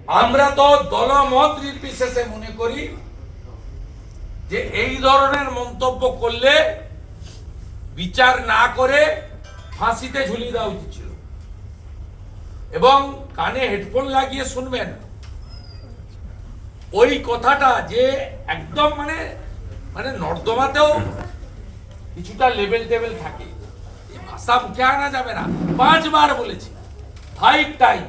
আমরা তো দলমত নির্বিশেষে মনে করি যে এই ধরনের মন্তব্য করলে বিচার না করে ফাঁসিতে ঝুলিয়ে দেওয়া উচিত ছিল এবং কানে হেডফোন লাগিয়ে শুনবেন। ওই কথাটা যে একদম মানে মানে নর্দমাতেও কিছুটা লেভেল টেবিল থাকে, এই ভাষা মুখে আনা যাবে না। 5 বার বলেছি, 5 টাইম,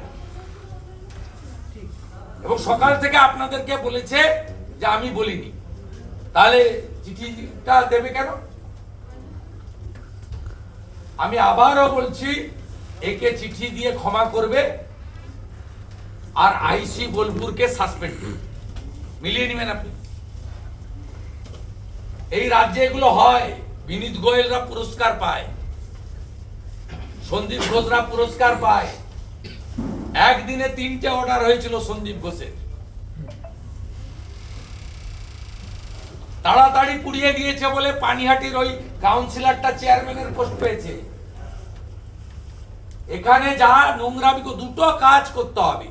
এবং সকাল থেকে আপনাদেরকে বলেছে যে আমি বলিনি। তাহলে চিঠিটা দেবে কেন? আমি আবারও বলছি, একে চিঠি দিয়ে ক্ষমা করবে আর আইসি বোলপুরকে সাসপেন্ড মিলিয়ে নেবেন আপনি। এই রাজ্যে এগুলো হয়। বিনীত গোয়েলরা পুরস্কার পায়, সন্দীপ ঘোষরা পুরস্কার পায়। একদিনে 3টে অর্ডার হয়েছিল সন্দীপ ঘোষের, তাড়াতাড়ি পুড়িয়ে দিয়েছে বলে পানিহাটির ওই কাউন্সিলরটা চেয়ারম্যানের পোস্ট পেয়েছে। এখানে যা নোংরামি, দুটো কাজ করতে হবে,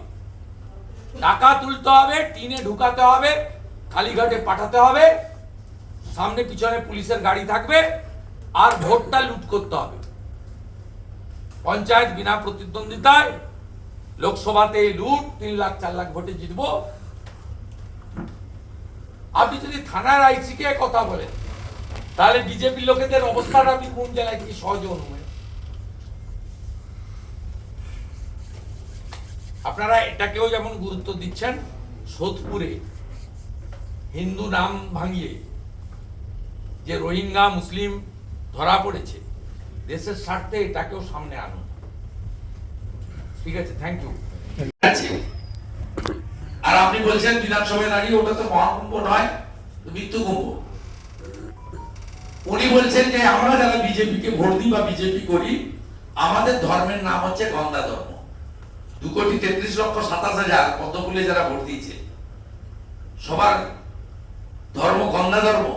টাকা তুলতে হবে, টিনে ঢুকাতে হবে, কালীঘাটে পাঠাতে হবে, সামনে পিছনে পুলিশের গাড়ি থাকবে, আর ভোটটা লুট করতে হবে। পঞ্চায়েত বিনা প্রতিদ্বন্দ্বিতায়, লোকসভাতে লুট, 3 লাখ 4 লাখ ভোটে জিতবো। আপনি যদি থানার আইসি কে কথা বলেন, তাহলে বিজেপি লোকেদের অবস্থাটা আপনি কোন জেলায় কি সহজে অনুমান। আপনারা এটাকেও যেমন গুরুত্ব দিচ্ছেন, সোদপুরে হিন্দু নাম ভাঙিয়ে যে রোহিঙ্গা মুসলিম ধরা পড়েছে, দেশের স্বার্থে এটাকেও সামনে আনুন। ঠিক আছে, থ্যাংক ইউ। আর আপনি বলছেন বিধানসভায় দাঁড়িয়ে ওটা তো মহাকুম্ভ নয়, মৃত্যু কুম্ভ। উনি বলছেন যে আমরা যারা বিজেপিকে ভোট দিই বা বিজেপি করি, আমাদের ধর্মের নাম হচ্ছে গন্ধা ধর্ম। 2,33,27,000 পদ্মফুলে যারা ভোট দিয়েছে, সবার ধর্ম গন্ধা ধর্ম।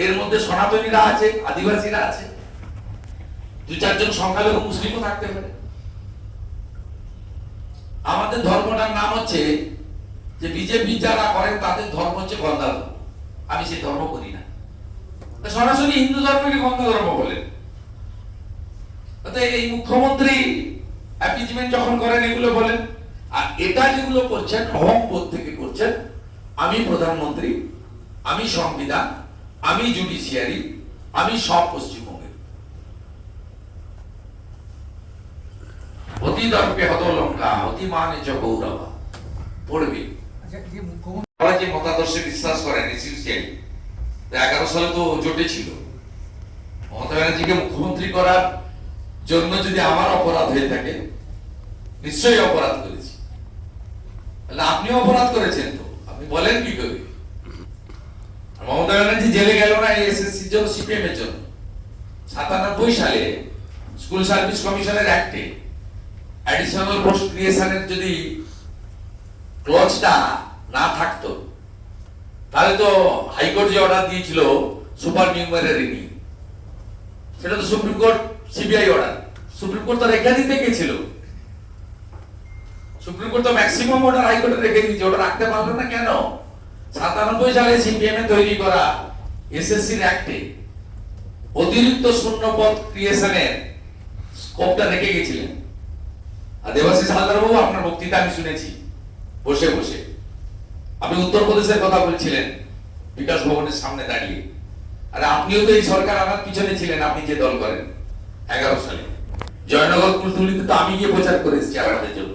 এর মধ্যে সনাতনীরা আছে, আদিবাসীরা আছে, 2-4 জন সংখ্যালঘু মুসলিমও থাকতে পারে। আমাদের ধর্মটার নাম হচ্ছে যে বিজেপি যারা করেন তাদের ধর্ম হচ্ছে গন্ধা ধর্ম। আমি সেই ধর্ম করি না, সরাসরি হিন্দু ধর্মকে গন্ধা ধর্ম বলেন। এই মুখ্যমন্ত্রী অ্যাপিজমেন্ট যখন করেন এগুলো বলেন, আর এটা যেগুলো করছেন অহংবোধ থেকে করছেন। আমি প্রধানমন্ত্রী, আমি সংবিধান, আমি জুডিশিয়ারি, আমি সব পশ্চিমবঙ্গের। অতি দর্পে হত লঙ্কা, অতি মানে চ গৌরবা পড়বে। যে মতাদর্শে বিশ্বাস করেন এসইউসিআই, 11 সালে তো জোটে ছিল। মমতা ব্যানার্জিকে মুখ্যমন্ত্রী করার জন্য যদি আমার অপরাধ হয়ে থাকে, নিশ্চয়ই অপরাধ করেছি। তাহলে আপনিও অপরাধ করেছেন, তো আপনি বলেন কি করে? মমতা ব্যানার্জি জেলে গেল না এসএসসির জন্য, সিপিএম এর জন্য। 97 সালে স্কুল সার্ভিস কমিশনের অ্যাক্টে অ্যাডিশনাল পোস্ট ক্রিয়েশনের যদি ক্লজটা না থাকতো, তাহলে তো হাইকোর্ট যে অর্ডার দিয়েছিল সুপার নিউমারি নিয়ে, সেটা তো supreme court CBI order, supreme court তো রেখে দিতে গেছিল। সুপ্রিম কোর্ট তো ম্যাক্সিমাম অর্ডার হাইকোর্টে রেখে দিয়েছে, ওটা রাখতে পারলো না কেন? 97 সালে সিপিএম এ তৈরি করা এসএসসির অ্যাক্টে অতিরিক্ত শূন্যপদ ক্রিয়েশনের স্কোপটা রেখে গেছিলেন। আর দেবাশিস হালদার বাবু, আপনার বক্তৃতা আমি শুনেছি বসে বসে, আপনি উত্তরপ্রদেশের কথা বলছিলেন বিকাশ ভবনের সামনে দাঁড়িয়ে। আর আপনিও তো এই সরকার আমার পিছনে ছিলেন, আপনি যে দল করেন 11 সালে। জয়নগর কুলতলিতে তো আমি গিয়ে প্রচার করে এসেছি আপনাদের জন্য।